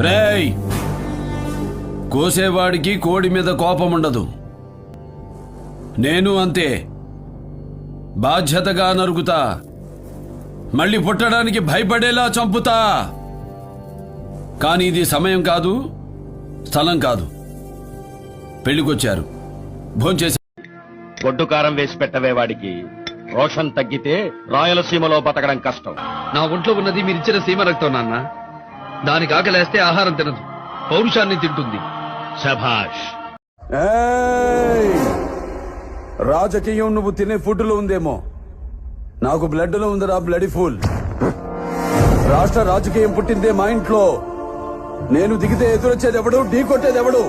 రేయ్, కోసేవాడికి కోడి మీద కోపం ఉండదు. నేను అంతే, బాధ్యతగా నరుకుతా, మళ్ళీ పుట్టడానికి భయపడేలా చంపుతా. కానీ ఇది సమయం కాదు, స్థలం కాదు. పెళ్లికొచ్చారు, భోంచేసి గొడ్డు కారం వేసి పెట్టవే వాడికి. రోషం తగ్గితే రాయలసీమలో బతకడం కష్టం. నా ఒంట్లో ఉన్నది మీరిచ్చిన సీమ రక్తం నాన్న. దానికి ఆకలేస్తే ఆహారం తినదు, పౌరుషాన్ని తింటుంది. శభాష్. రాజకీయం నువ్వు తినే ఫుడ్ లో ఉందేమో, నాకు బ్లడ్ లో ఉందిరా బ్లడీ ఫుల్. రాష్ట్ర రాజకీయం పుట్టిందే మా ఇంట్లో. నేను దిగితే ఎదురొచ్చేది ఎవడు, ఢీ కొట్టేది ఎవడు?